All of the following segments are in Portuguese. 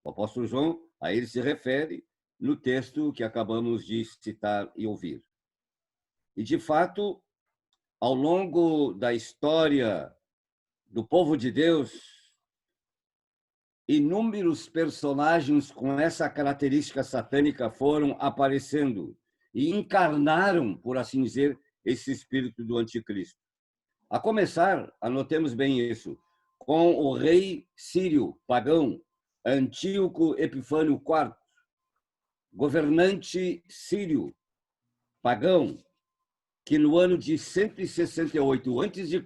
O apóstolo João, a ele se refere no texto que acabamos de citar e ouvir. E, de fato, ao longo da história do povo de Deus, inúmeros personagens com essa característica satânica foram aparecendo e encarnaram, por assim dizer, esse espírito do anticristo. A começar, anotemos bem isso, com o rei sírio pagão, Antíoco Epifânio IV, governante sírio pagão, que no ano de 168 a.C.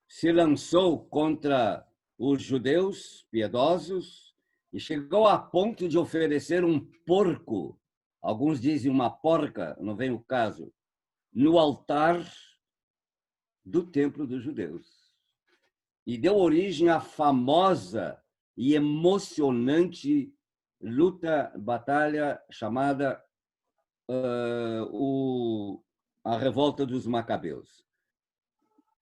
se lançou contra os judeus piedosos e chegou a ponto de oferecer um porco, alguns dizem uma porca, não vem o caso, no altar do templo dos judeus. E deu origem à famosa e emocionante batalha chamada a Revolta dos Macabeus.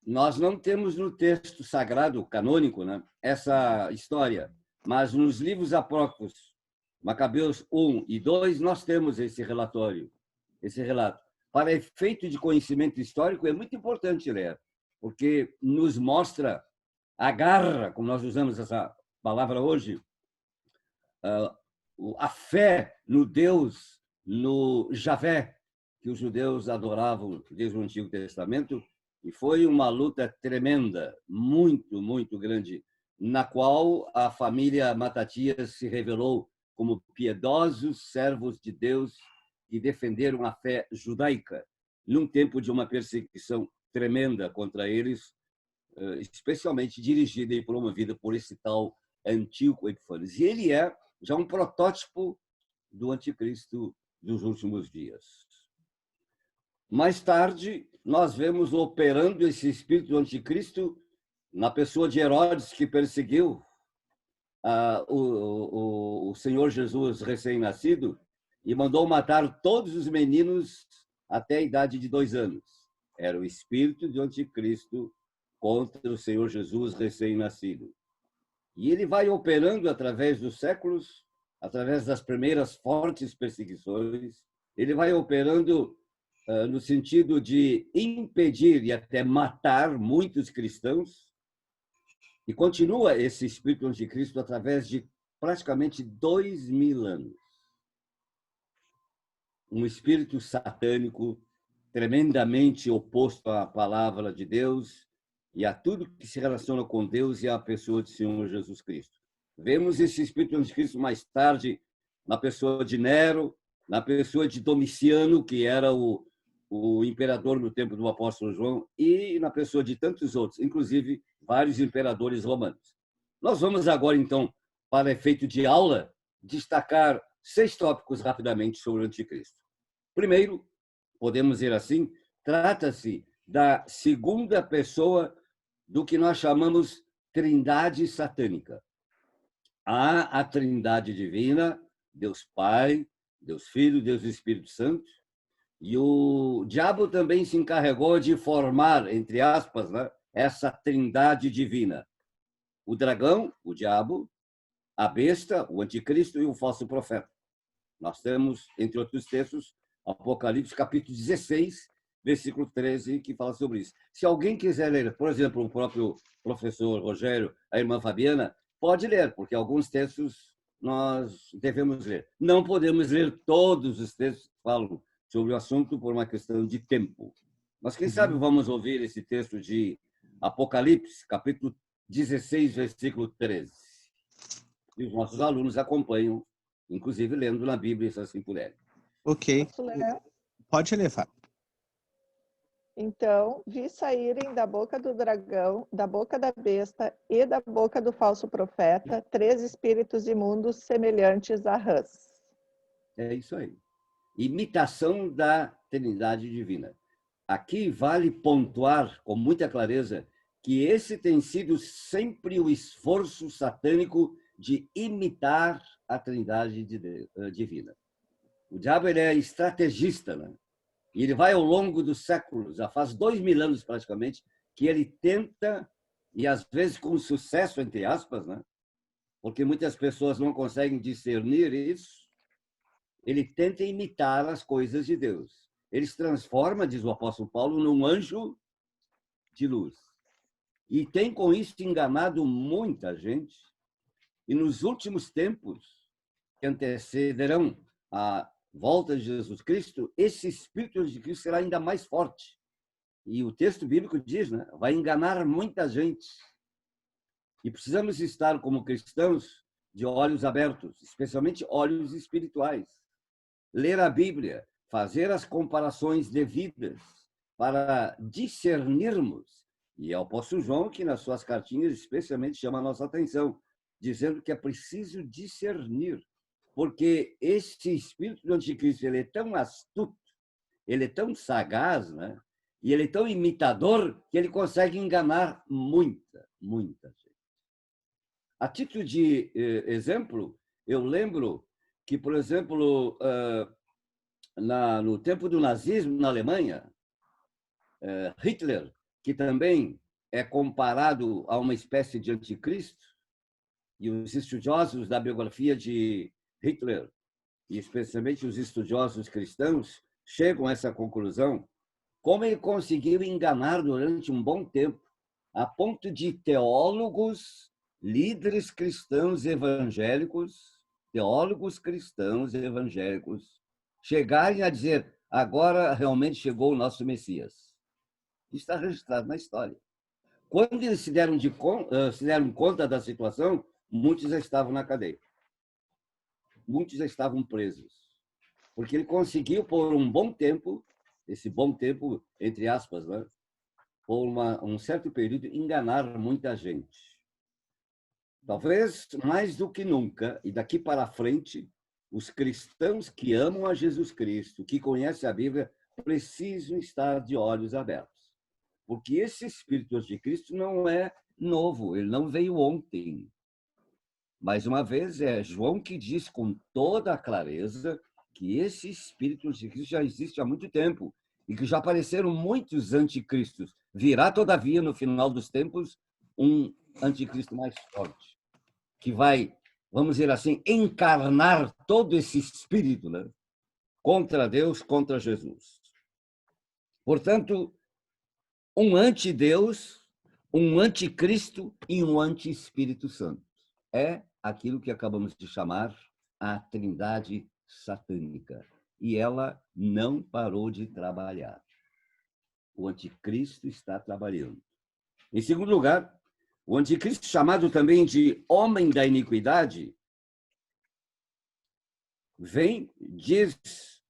Nós não temos no texto sagrado, canônico, né, essa história, mas nos livros apócrifos, Macabeus 1 e 2, nós temos esse relatório, esse relato. Para efeito de conhecimento histórico, é muito importante ler, porque nos mostra a garra, como nós usamos essa palavra hoje, a fé no Deus, no Javé, que os judeus adoravam desde o Antigo Testamento, e foi uma luta tremenda, muito, muito grande, na qual a família Matatias se revelou como piedosos servos de Deus que defenderam a fé judaica, num tempo de uma perseguição tremenda contra eles, especialmente dirigida e promovida por esse tal Antíoco Epifânios. E ele é já um protótipo do anticristo dos últimos dias. Mais tarde, nós vemos operando esse espírito do anticristo na pessoa de Herodes, que perseguiu o Senhor Jesus recém-nascido e mandou matar todos os meninos até a idade de 2 anos. Era o espírito do anticristo contra o Senhor Jesus recém-nascido. E ele vai operando através dos séculos, através das primeiras fortes perseguições, ele vai operando no sentido de impedir e até matar muitos cristãos, e continua esse espírito anticristo através de praticamente 2000 anos. Um espírito satânico tremendamente oposto à palavra de Deus e a tudo que se relaciona com Deus e à pessoa do Senhor Jesus Cristo. Vemos esse espírito anticristo mais tarde na pessoa de Nero, na pessoa de Domiciano, que era o imperador no tempo do apóstolo João, e na pessoa de tantos outros, inclusive vários imperadores romanos. Nós vamos agora, então, para efeito de aula, destacar 6 tópicos rapidamente sobre o anticristo. Primeiro, podemos dizer assim, trata-se da segunda pessoa do que nós chamamos trindade satânica. Há a trindade divina, Deus Pai, Deus Filho, Deus Espírito Santo, e o diabo também se encarregou de formar, entre aspas, né, essa trindade divina. O dragão, o diabo, a besta, o anticristo e o falso profeta. Nós temos, entre outros textos, Apocalipse, capítulo 16, versículo 13, que fala sobre isso. Se alguém quiser ler, por exemplo, o próprio professor Rogério, a irmã Fabiana, pode ler, porque alguns textos nós devemos ler. Não podemos ler todos os textos que falam sobre o assunto por uma questão de tempo. Mas quem sabe vamos ouvir esse texto de Apocalipse, capítulo 16, versículo 13. E os nossos alunos acompanham, inclusive lendo na Bíblia, se assim puderem. Ok. Pode ler, Fábio. Então, vi saírem da boca do dragão, da boca da besta e da boca do falso profeta 3 espíritos imundos semelhantes a rãs. É isso aí. Imitação da Trindade Divina. Aqui vale pontuar com muita clareza que esse tem sido sempre o esforço satânico de imitar a Trindade Divina. O diabo ele é estrategista, né? E ele vai ao longo dos séculos, já faz 2000 anos praticamente, que ele tenta, e às vezes com sucesso, entre aspas, né, porque muitas pessoas não conseguem discernir isso, ele tenta imitar as coisas de Deus. Ele se transforma, diz o apóstolo Paulo, num anjo de luz. E tem com isso enganado muita gente. E nos últimos tempos, que antecederão a volta de Jesus Cristo, esse Espírito de Cristo será ainda mais forte. E o texto bíblico diz, né? Vai enganar muita gente. E precisamos estar, como cristãos, de olhos abertos, especialmente olhos espirituais. Ler a Bíblia, fazer as comparações devidas para discernirmos. E é o apóstolo João que, nas suas cartinhas, especialmente chama a nossa atenção, dizendo que é preciso discernir, porque esse espírito do anticristo ele é tão astuto, ele é tão sagaz, né? E ele é tão imitador que ele consegue enganar muita gente. A título de exemplo, eu lembro que, por exemplo, no tempo do nazismo na Alemanha, Hitler, que também é comparado a uma espécie de anticristo, e os estudiosos da biografia de Hitler, e especialmente os estudiosos cristãos, chegam a essa conclusão, como ele conseguiu enganar durante um bom tempo, a ponto de teólogos, líderes cristãos evangélicos, chegarem a dizer, agora realmente chegou o nosso Messias. Isso está registrado na história. Quando eles se deram conta da situação, muitos já estavam na cadeia. Muitos já estavam presos. Porque ele conseguiu, por um bom tempo, esse bom tempo, entre aspas, né? Por um certo período, enganar muita gente. Talvez mais do que nunca, e daqui para frente, os cristãos que amam a Jesus Cristo, que conhecem a Bíblia, precisam estar de olhos abertos. Porque esse Espírito de Cristo não é novo, ele não veio ontem. Mais uma vez, é João que diz com toda a clareza que esse Espírito de Cristo já existe há muito tempo e que já apareceram muitos anticristos. Virá, todavia, no final dos tempos, um anticristo mais forte, que vai, vamos dizer assim, encarnar todo esse espírito, né? Contra Deus, contra Jesus. Portanto, um antideus, um anticristo e um anti-Espírito Santo. É aquilo que acabamos de chamar a Trindade satânica. E ela não parou de trabalhar. O anticristo está trabalhando. Em segundo lugar, o anticristo, chamado também de homem da iniquidade, vem, diz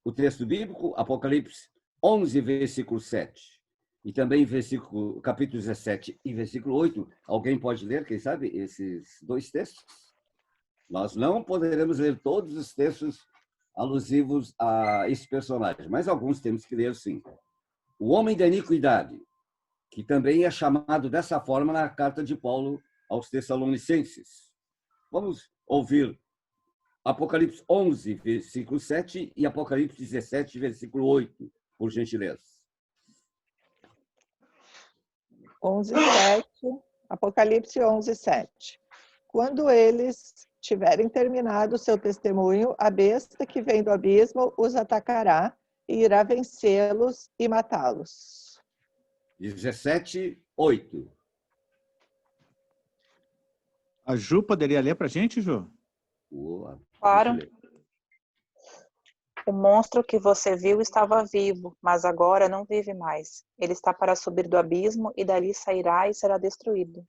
o texto bíblico, Apocalipse 11, versículo 7. E também capítulo 17 e versículo 8. Alguém pode ler, quem sabe, esses dois textos? Nós não poderemos ler todos os textos alusivos a esse personagem, mas alguns temos que ler, sim. O homem da iniquidade, que também é chamado dessa forma na carta de Paulo aos Tessalonicenses. Vamos ouvir Apocalipse 11, versículo 7 e Apocalipse 17, versículo 8, por gentileza. 11:7, Apocalipse 11:7. Quando eles tiverem terminado o seu testemunho, a besta que vem do abismo os atacará e irá vencê-los e matá-los. 17, 8. A Ju poderia ler para a gente, Ju? Claro. O monstro que você viu estava vivo, mas agora não vive mais. Ele está para subir do abismo e dali sairá e será destruído.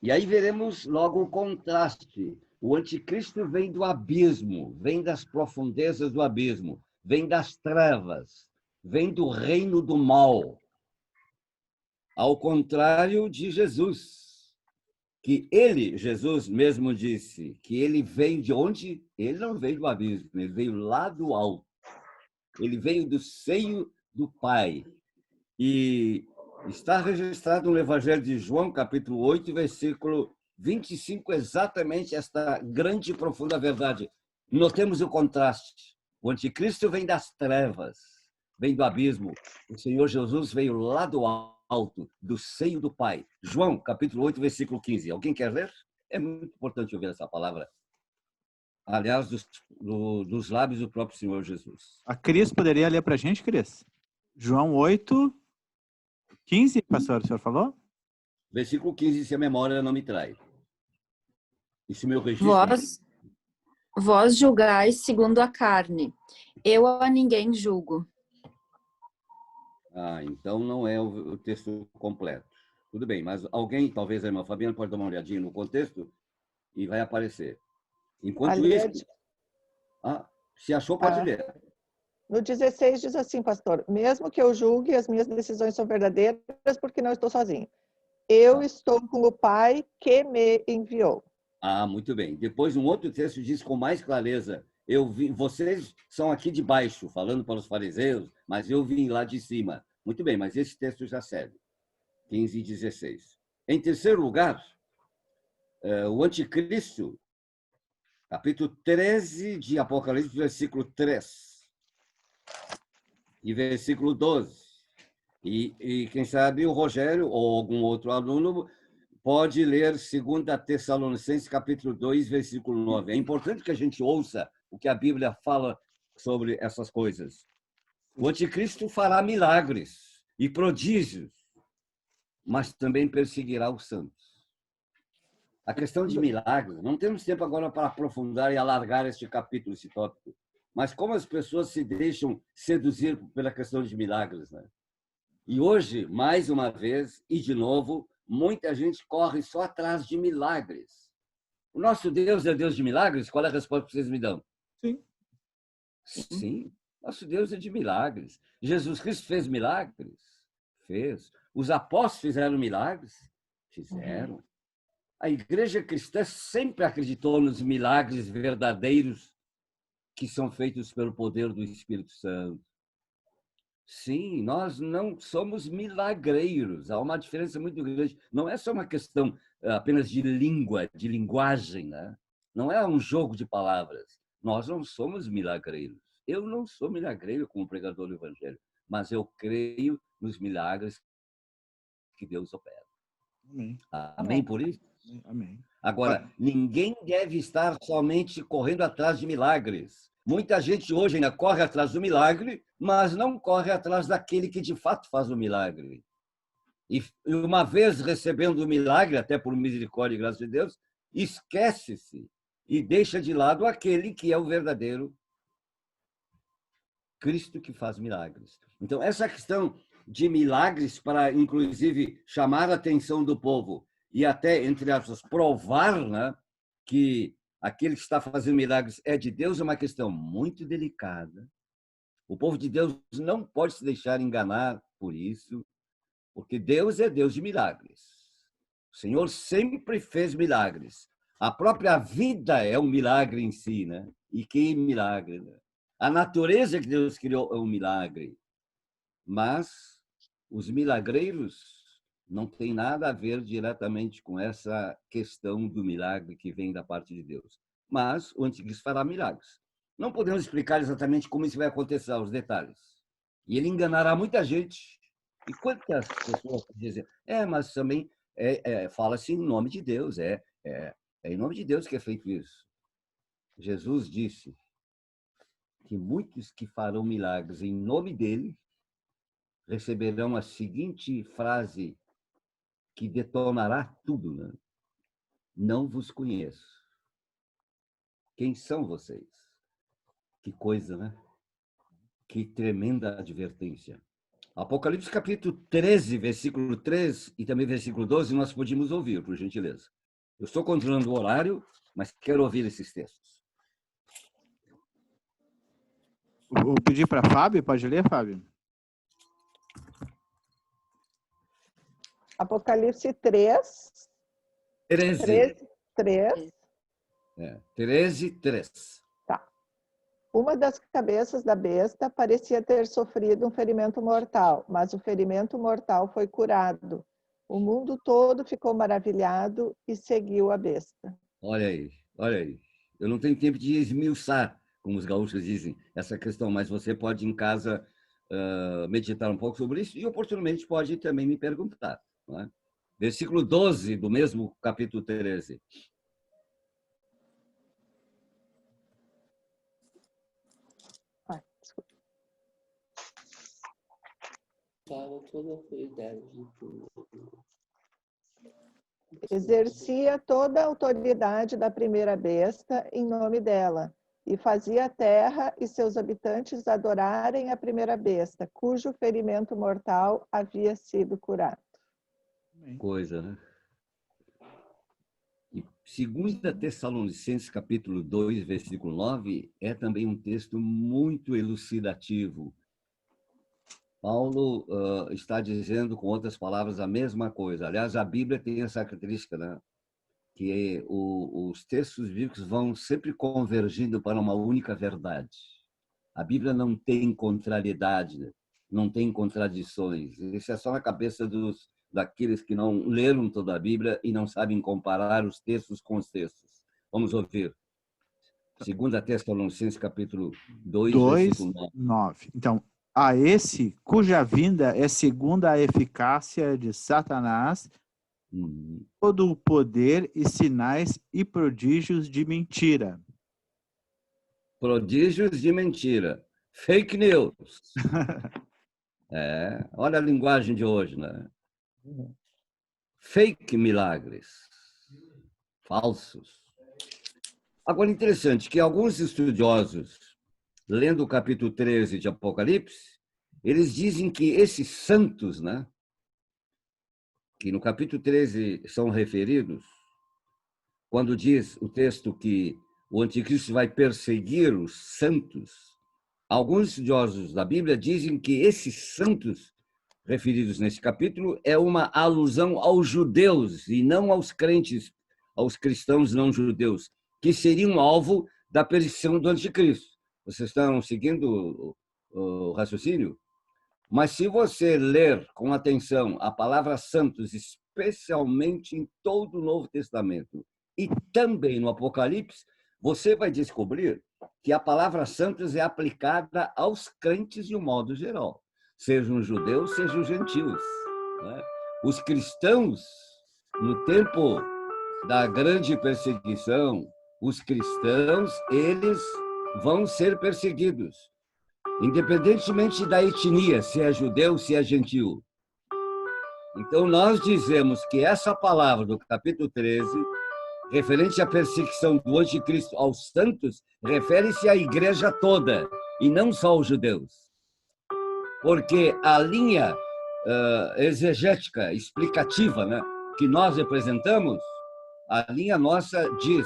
E aí veremos logo o contraste. O anticristo vem do abismo, vem das profundezas do abismo, vem das trevas, vem do reino do mal. Ao contrário de Jesus, que ele, Jesus mesmo disse, que ele veio de onde? Ele não veio do abismo, ele veio lá do alto. Ele veio do seio do Pai. E está registrado no Evangelho de João, capítulo 8, versículo 25, exatamente esta grande e profunda verdade. Notemos o contraste. O anticristo vem das trevas, vem do abismo. O Senhor Jesus veio lá do alto, do seio do Pai. João, capítulo 8, versículo 15. Alguém quer ler? É muito importante ouvir essa palavra, aliás, dos lábios do próprio Senhor Jesus. A Cris poderia ler para a gente, Cris? João 8:15, pastor, o senhor falou? Versículo 15, se a memória não me trai. E se o meu registro... Vós julgais segundo a carne. Eu a ninguém julgo. Então não é o texto completo. Tudo bem, mas alguém, talvez a irmã Fabiana, pode dar uma olhadinha no contexto e vai aparecer. Enquanto isso... se achou, pode ler. No 16 diz assim, pastor: mesmo que eu julgue, as minhas decisões são verdadeiras porque não estou sozinho. Eu estou com o Pai que me enviou. Muito bem. Depois, um outro texto diz com mais clareza: vocês são aqui de baixo, falando para os fariseus, mas eu vim lá de cima. Muito bem, mas esse texto já serve. 15 e 16. Em terceiro lugar, o anticristo, capítulo 13 de Apocalipse, versículo 3 e versículo 12. E quem sabe o Rogério ou algum outro aluno pode ler 2 Tessalonicenses, capítulo 2, versículo 9. É importante que a gente ouça o que a Bíblia fala sobre essas coisas. O anticristo fará milagres e prodígios, mas também perseguirá os santos. A questão de milagres, não temos tempo agora para aprofundar e alargar este capítulo, esse tópico, mas como as pessoas se deixam seduzir pela questão de milagres, né? E hoje, mais uma vez, e de novo, muita gente corre só atrás de milagres. O nosso Deus é Deus de milagres? Qual é a resposta que vocês me dão? Sim. Sim, nosso Deus é de milagres. Jesus Cristo fez milagres? Fez. Os apóstolos fizeram milagres? Fizeram. A igreja cristã sempre acreditou nos milagres verdadeiros que são feitos pelo poder do Espírito Santo. Sim, nós não somos milagreiros. Há uma diferença muito grande. Não é só uma questão apenas de língua, de linguagem, né? Não é um jogo de palavras. Nós não somos milagreiros. Eu não sou milagreiro como pregador do Evangelho, mas eu creio nos milagres que Deus opera. Amém. Amém por isso? Amém. Agora, ninguém deve estar somente correndo atrás de milagres. Muita gente hoje ainda corre atrás do milagre, mas não corre atrás daquele que de fato faz o milagre. E uma vez recebendo o milagre, até por misericórdia e graça de Deus, esquece-se e deixa de lado aquele que é o verdadeiro Cristo que faz milagres. Então, essa questão de milagres para, inclusive, chamar a atenção do povo e até, entre aspas, provar, né, que aquele que está fazendo milagres é de Deus, é uma questão muito delicada. O povo de Deus não pode se deixar enganar por isso, porque Deus é Deus de milagres. O Senhor sempre fez milagres. A própria vida é um milagre em si, né? E que milagre, né? A natureza que Deus criou é um milagre. Mas os milagreiros não têm nada a ver diretamente com essa questão do milagre que vem da parte de Deus. Mas o anticristo fará milagres. Não podemos explicar exatamente como isso vai acontecer, os detalhes. E ele enganará muita gente. E quantas pessoas dizem, mas também fala-se em nome de Deus, é em nome de Deus que é feito isso. Jesus disse que muitos que farão milagres em nome dele receberão a seguinte frase que detonará tudo, né? Não vos conheço. Quem são vocês? Que coisa, né? Que tremenda advertência. Apocalipse capítulo 13, versículo 3 e também versículo 12, nós podemos ouvir, por gentileza. Eu estou controlando o horário, mas quero ouvir esses textos. Vou pedir para Fábio, pode ler, Fábio? Apocalipse 3. 13. 3. 13, 3. Tá. Uma das cabeças da besta parecia ter sofrido um ferimento mortal, mas o ferimento mortal foi curado. O mundo todo ficou maravilhado e seguiu a besta. Olha aí, olha aí. Eu não tenho tempo de esmiuçar, como os gaúchos dizem, essa questão, mas você pode em casa meditar um pouco sobre isso e oportunamente pode também me perguntar. Não é? Versículo 12 do mesmo capítulo 13. toda a autoridade de tudo. Exercia toda a autoridade da primeira besta em nome dela, e fazia a terra e seus habitantes adorarem a primeira besta, cujo ferimento mortal havia sido curado. Coisa, né? E 2 Tessalonicenses, capítulo 2, versículo 9, é também um texto muito elucidativo. Paulo está dizendo, com outras palavras, a mesma coisa. Aliás, a Bíblia tem essa característica, né? Que os textos bíblicos vão sempre convergindo para uma única verdade. A Bíblia não tem contrariedade, não tem contradições. Isso é só na cabeça daqueles que não leram toda a Bíblia e não sabem comparar os textos com os textos. Vamos ouvir. 2 Tessalonicenses, capítulo 2, versículo 9. Então, a esse cuja vinda é segundo a eficácia de Satanás, todo o poder e sinais e prodígios de mentira. Prodígios de mentira. Fake news. Olha a linguagem de hoje, né? Fake milagres. Falsos. Agora, interessante que alguns estudiosos, lendo o capítulo 13 de Apocalipse, eles dizem que esses santos, né, que no capítulo 13 são referidos, quando diz o texto que o anticristo vai perseguir os santos, alguns estudiosos da Bíblia dizem que esses santos referidos nesse capítulo é uma alusão aos judeus e não aos crentes, aos cristãos não judeus, que seriam alvo da perseguição do anticristo. Vocês estão seguindo o raciocínio? Mas se você ler com atenção a palavra santos, especialmente em todo o Novo Testamento e também no Apocalipse, você vai descobrir que a palavra santos é aplicada aos crentes de um modo geral, sejam judeus, sejam gentios. Né? Os cristãos, no tempo da grande perseguição, os cristãos, eles vão ser perseguidos, independentemente da etnia, se é judeu, se é gentio. Então, nós dizemos que essa palavra do capítulo 13, referente à perseguição do anticristo aos santos, refere-se à igreja toda, e não só aos judeus. Porque a linha exegética, explicativa, né, que nós representamos, a linha nossa diz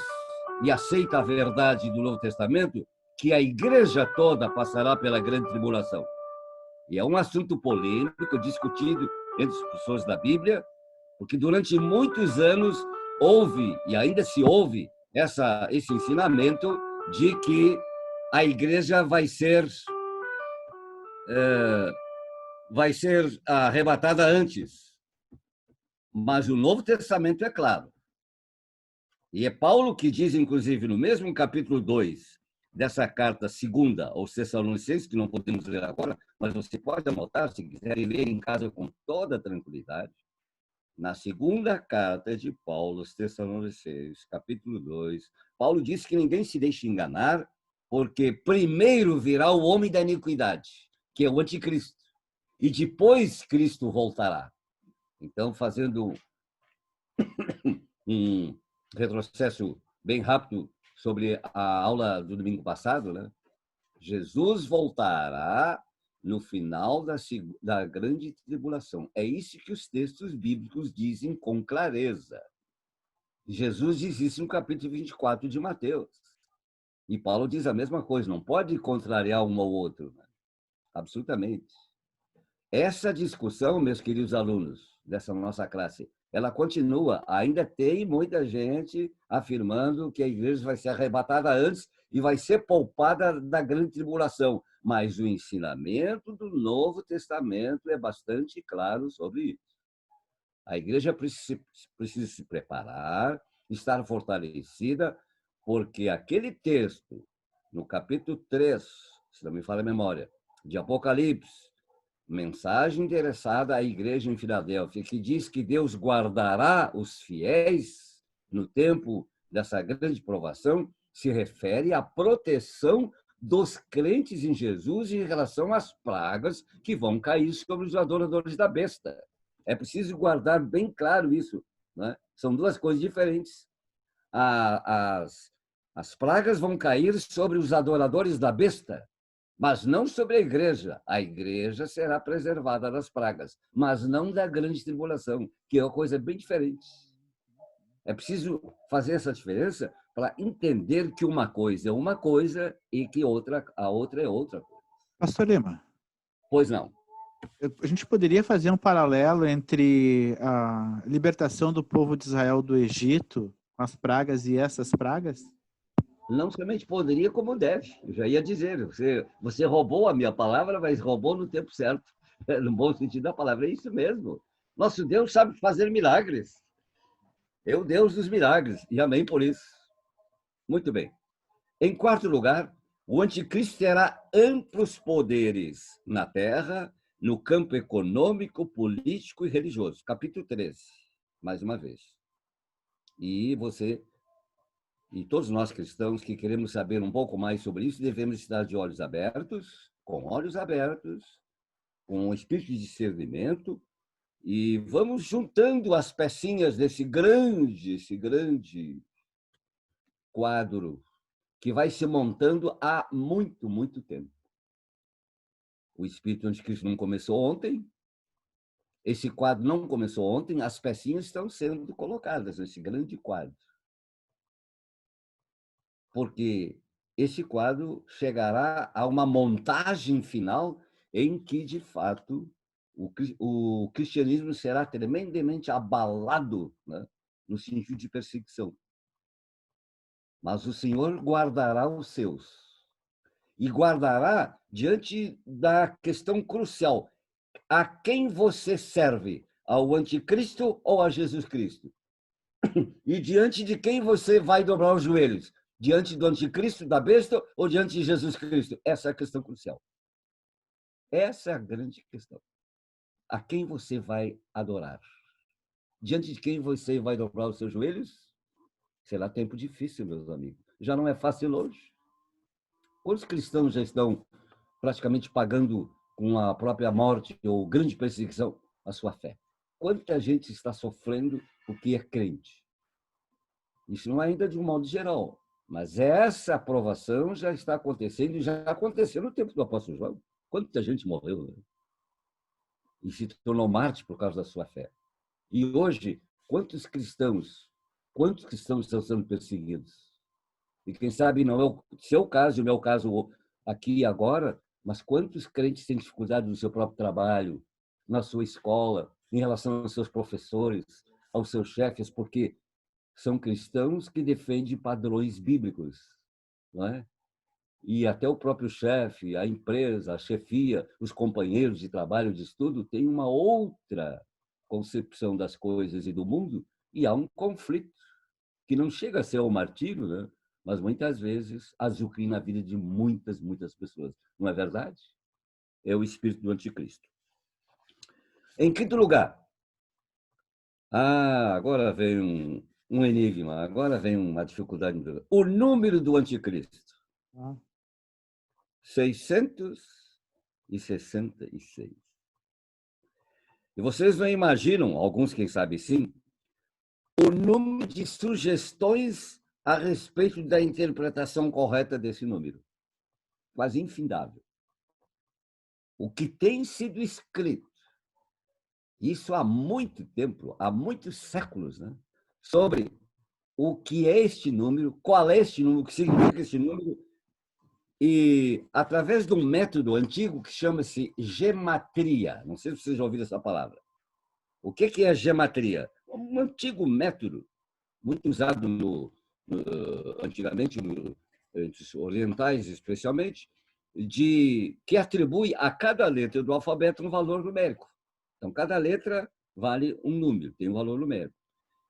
e aceita a verdade do Novo Testamento, que a igreja toda passará pela grande tribulação. E é um assunto polêmico, discutido entre as pessoas da Bíblia, porque durante muitos anos houve, e ainda se ouve, esse ensinamento de que a igreja vai ser arrebatada antes. Mas o Novo Testamento é claro. E é Paulo que diz, inclusive, no mesmo capítulo 2 dessa carta segunda aos Tessalonicenses, que não podemos ler agora, mas você pode anotar, se quiserem ler em casa com toda tranquilidade, na segunda carta de Paulo aos Tessalonicenses, capítulo 2, Paulo diz que ninguém se deixe enganar, porque primeiro virá o homem da iniquidade, que é o anticristo, e depois Cristo voltará. Então, fazendo um retrocesso bem rápido sobre a aula do domingo passado, né? Jesus voltará no final da grande tribulação. É isso que os textos bíblicos dizem com clareza. Jesus diz isso no capítulo 24 de Mateus. E Paulo diz a mesma coisa, não pode contrariar um ao outro. Né? Absolutamente. Essa discussão, meus queridos alunos dessa nossa classe, ela continua. Ainda tem muita gente afirmando que a igreja vai ser arrebatada antes e vai ser poupada da grande tribulação. Mas o ensinamento do Novo Testamento é bastante claro sobre isso. A igreja precisa se preparar, estar fortalecida, porque aquele texto, no capítulo 3, se não me falha a memória, de Apocalipse, mensagem endereçada à igreja em Filadélfia, que diz que Deus guardará os fiéis no tempo dessa grande provação, se refere à proteção dos crentes em Jesus em relação às pragas que vão cair sobre os adoradores da besta. É preciso guardar bem claro isso, né? São duas coisas diferentes. As pragas vão cair sobre os adoradores da besta, mas não sobre a igreja. A igreja será preservada das pragas, mas não da grande tribulação, que é uma coisa bem diferente. É preciso fazer essa diferença para entender que uma coisa é uma coisa e que a outra é outra coisa. Pastor Lima. Pois não. A gente poderia fazer um paralelo entre a libertação do povo de Israel do Egito, as pragas e essas pragas? Não somente poderia, como deve. Eu já ia dizer, você roubou a minha palavra, mas roubou no tempo certo. No bom sentido da palavra, é isso mesmo. Nosso Deus sabe fazer milagres. É o Deus dos milagres, e amém por isso. Muito bem. Em quarto lugar, o anticristo terá amplos poderes na terra, no campo econômico, político e religioso. Capítulo 13, mais uma vez. E todos nós cristãos que queremos saber um pouco mais sobre isso, devemos estar de olhos abertos, com um espírito de discernimento, e vamos juntando as pecinhas desse grande quadro que vai se montando há muito, muito tempo. O espírito anticristo não começou ontem, esse quadro não começou ontem, as pecinhas estão sendo colocadas nesse grande quadro. Porque esse quadro chegará a uma montagem final em que, de fato, o cristianismo será tremendamente abalado, né, no sentido de perseguição. Mas o Senhor guardará os seus. E guardará diante da questão crucial. A quem você serve? Ao anticristo ou a Jesus Cristo? E diante de quem você vai dobrar os joelhos? Diante do anticristo, da besta, ou diante de Jesus Cristo? Essa é a questão crucial. Essa é a grande questão. A quem você vai adorar? Diante de quem você vai dobrar os seus joelhos? Será tempo difícil, meus amigos. Já não é fácil hoje. Quantos cristãos já estão praticamente pagando com a própria morte ou grande perseguição a sua fé? Quanta gente está sofrendo porque é crente? Isso não é ainda de um modo geral, mas essa aprovação já está acontecendo e já aconteceu no tempo do apóstolo João. Quanta gente morreu, né? E se tornou mártir por causa da sua fé. E hoje, quantos cristãos estão sendo perseguidos? E quem sabe não é o seu caso, o meu caso aqui e agora, mas quantos crentes têm dificuldade no seu próprio trabalho, na sua escola, em relação aos seus professores, aos seus chefes, porque são cristãos que defendem padrões bíblicos, não é? E até o próprio chefe, a empresa, a chefia, os companheiros de trabalho, de estudo, têm uma outra concepção das coisas e do mundo, e há um conflito que não chega a ser o martírio, né? Mas muitas vezes azucrina a vida de muitas pessoas. Não é verdade? É o espírito do anticristo. Em quinto lugar, agora vem um enigma, agora vem uma dificuldade. O número do anticristo. 666. E vocês não imaginam, alguns quem sabe sim, o número de sugestões a respeito da interpretação correta desse número. Quase infindável. O que tem sido escrito, isso há muito tempo, há muitos séculos, né? Sobre o que é este número, qual é este número, o que significa este número, e através de um método antigo que chama-se gematria. Não sei se vocês já ouviram essa palavra. O que é gematria? Um antigo método, muito usado antigamente, entre os orientais especialmente, que atribui a cada letra do alfabeto um valor numérico. Então, cada letra vale um número, tem um valor numérico.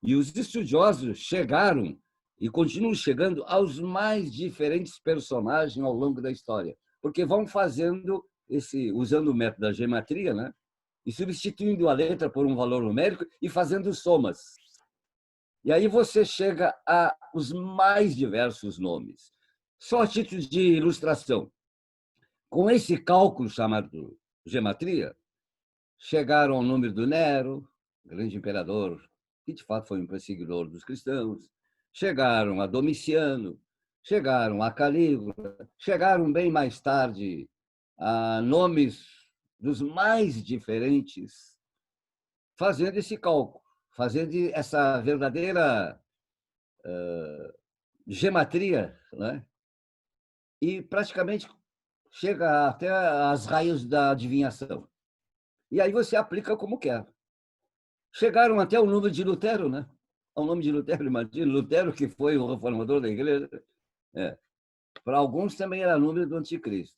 E os estudiosos chegaram e continuam chegando aos mais diferentes personagens ao longo da história, porque vão fazendo usando o método da gematria, né? E substituindo a letra por um valor numérico e fazendo somas. E aí você chega a os mais diversos nomes. Só a título de ilustração. Com esse cálculo chamado gematria, chegaram ao número do Nero, grande imperador, que de fato foi um perseguidor dos cristãos, chegaram a Domiciano, chegaram a Calígula, chegaram bem mais tarde a nomes dos mais diferentes, fazendo esse cálculo, fazendo essa verdadeira gematria, né? E praticamente chega até as raios da adivinhação. E aí você aplica como quer. Chegaram até o número de Lutero, né? O nome de Lutero, imagina, Lutero, que foi o reformador da igreja. Para alguns também era número do anticristo.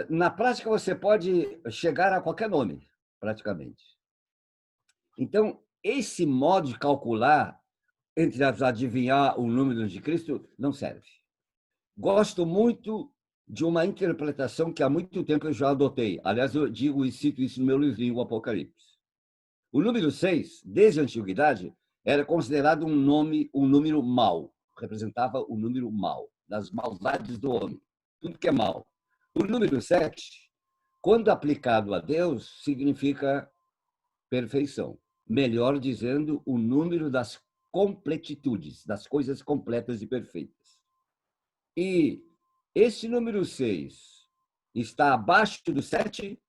Na prática, você pode chegar a qualquer nome, praticamente. Então, esse modo de calcular, entre as adivinhar o número do anticristo, não serve. Gosto muito de uma interpretação que há muito tempo eu já adotei. Aliás, eu digo e cito isso no meu livrinho, o Apocalipse. O número 6, desde a antiguidade, era considerado um número mau. Representava o número mau, das maldades do homem. Tudo que é mau. O número 7, quando aplicado a Deus, significa perfeição. Melhor dizendo, o número das completitudes, das coisas completas e perfeitas. E esse número 6 está abaixo do 7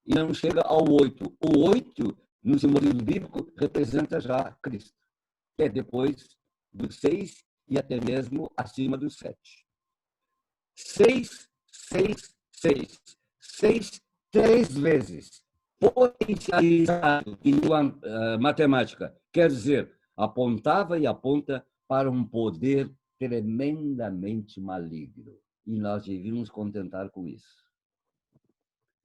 e não chega ao 8. O 8, no simbolismo bíblico, representa já Cristo, que é depois do 6 e até mesmo acima do 7. 6, 6, 6. 6 3 vezes. Potencializado em matemática. Quer dizer, apontava e aponta para um poder tremendamente maligno. E nós devíamos contentar com isso.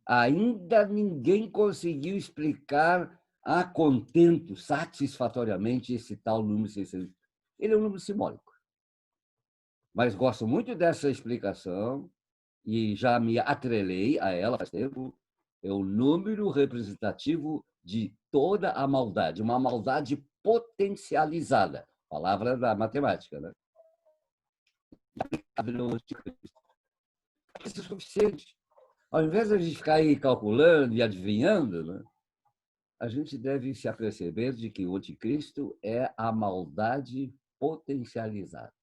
Ainda ninguém conseguiu explicar a contento, satisfatoriamente, esse tal número 600. Ele é um número simbólico. Mas gosto muito dessa explicação e já me atrelei a ela faz tempo. É o número representativo de toda a maldade, uma maldade potencializada. Palavra da matemática, né? Isso é suficiente. Ao invés de a gente ficar aí calculando e adivinhando, né, a gente deve se aperceber de que o anticristo é a maldade potencializada.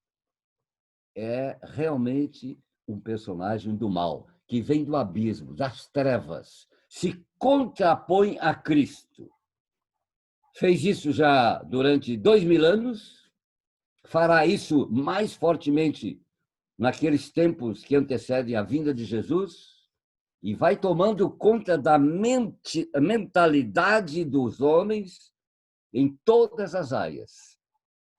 É realmente um personagem do mal, que vem do abismo, das trevas, se contrapõe a Cristo. Fez isso já durante 2000 anos, fará isso mais fortemente naqueles tempos que antecedem a vinda de Jesus, e vai tomando conta da mentalidade dos homens em todas as áreas.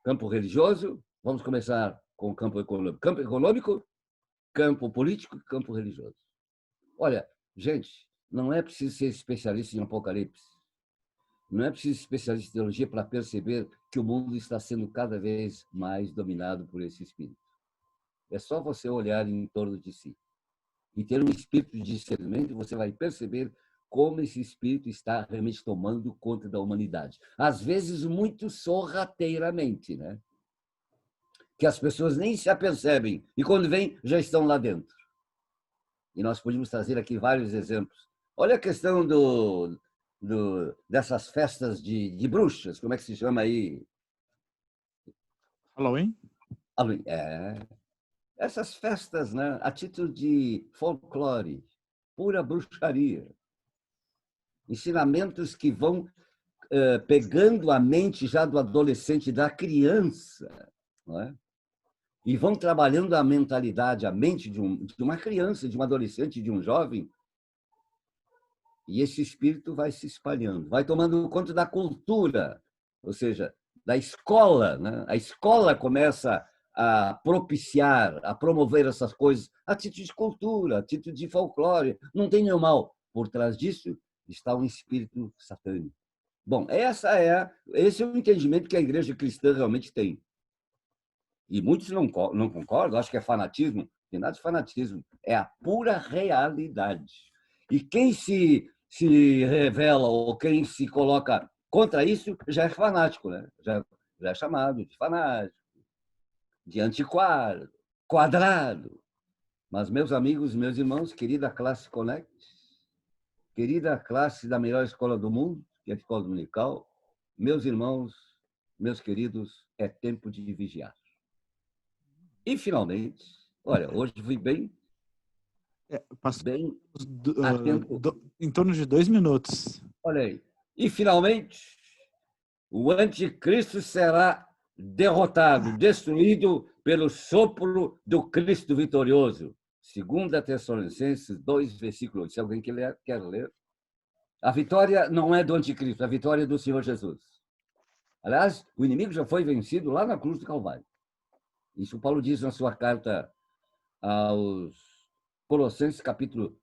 Campo religioso, vamos começar com o campo econômico. Campo econômico, campo político e campo religioso. Olha, gente, não é preciso ser especialista em Apocalipse. Não é preciso ser especialista em teologia para perceber que o mundo está sendo cada vez mais dominado por esse espírito. É só você olhar em torno de si e ter um espírito de discernimento, você vai perceber como esse espírito está realmente tomando conta da humanidade. Às vezes, muito sorrateiramente, né? Que as pessoas nem se apercebem e, quando vêm, já estão lá dentro. E nós podemos trazer aqui vários exemplos. Olha a questão dessas festas de bruxas, como é que se chama aí? Halloween? Halloween, essas festas, né, a título de folclore, pura bruxaria. Ensinamentos que vão pegando a mente já do adolescente, da criança, não é? E vão trabalhando a mentalidade, a mente de uma criança, de um adolescente, de um jovem. E esse espírito vai se espalhando, vai tomando conta da cultura, ou seja, da escola, né? A escola começa a propiciar, a promover essas coisas, a título de cultura, a título de folclore. Não tem nenhum mal. Por trás disso está um espírito satânico. Bom, esse é o entendimento que a igreja cristã realmente tem. E muitos não concordam, acho que é fanatismo. Não tem nada de fanatismo. É a pura realidade. E quem se revela ou quem se coloca contra isso já é fanático, né? Já é chamado de fanático. de antiquário, quadrado. Mas, meus amigos, meus irmãos, querida classe Connect, querida classe da melhor escola do mundo, que é a escola dominical, meus irmãos, meus queridos, é tempo de vigiar. E, finalmente, olha, hoje fui bem atento. Em torno de 2 minutos. Olha aí. E, finalmente, o anticristo será derrotado, destruído pelo sopro do Cristo vitorioso. 2 Tessalonicenses 2, versículo 8. Se alguém quer ler. A vitória não é do anticristo, a vitória é do Senhor Jesus. Aliás, o inimigo já foi vencido lá na cruz do Calvário. Isso Paulo diz na sua carta aos Colossenses, capítulo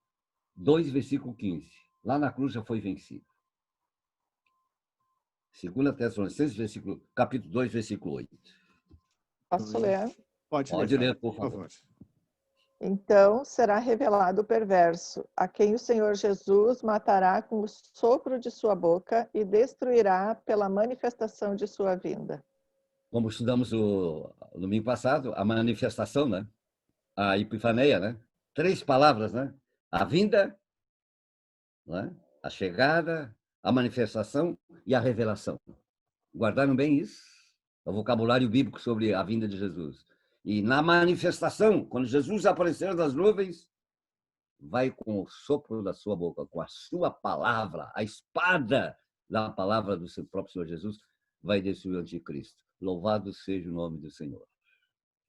2, versículo 15. Lá na cruz já foi vencido. 2 Tessalonicenses, capítulo 2, versículo 8. Posso ler? Pode ler, por favor. Então será revelado o perverso, a quem o Senhor Jesus matará com o sopro de sua boca e destruirá pela manifestação de sua vinda. Como estudamos o domingo passado, a manifestação, né? A epifaneia, né? 3 palavras, né? A vinda, né? A chegada, a manifestação e a revelação. Guardaram bem isso? O vocabulário bíblico sobre a vinda de Jesus. E na manifestação, quando Jesus aparecer das nuvens, vai com o sopro da sua boca, com a sua palavra, a espada da palavra do seu próprio Senhor Jesus, vai destruir o anticristo. Louvado seja o nome do Senhor.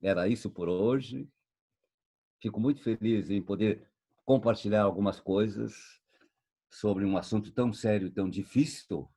Era isso por hoje. Fico muito feliz em poder compartilhar algumas coisas sobre um assunto tão sério, tão difícil,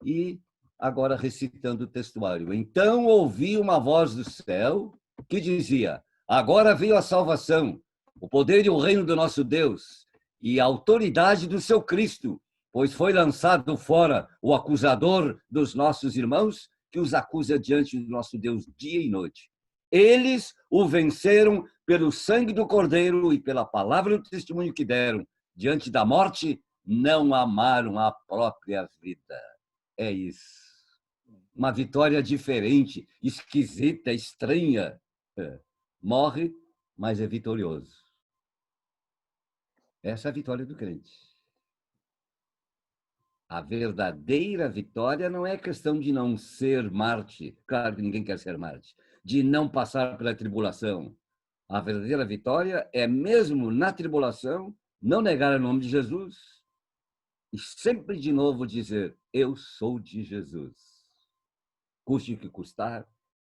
e agora recitando o textuário. Então ouvi uma voz do céu que dizia: agora veio a salvação, o poder e o reino do nosso Deus e a autoridade do seu Cristo, pois foi lançado fora o acusador dos nossos irmãos, que os acusa diante do nosso Deus dia e noite. Eles o venceram pelo sangue do Cordeiro e pela palavra do testemunho que deram. Diante da morte, não amaram a própria vida. É isso. Uma vitória diferente, esquisita, estranha. Morre, mas é vitorioso. Essa é a vitória do crente. A verdadeira vitória não é questão de não ser Marte. Claro que ninguém quer ser Marte. De não passar pela tribulação. A verdadeira vitória é, mesmo na tribulação, não negar o nome de Jesus e sempre de novo dizer: eu sou de Jesus. Custe o que custar,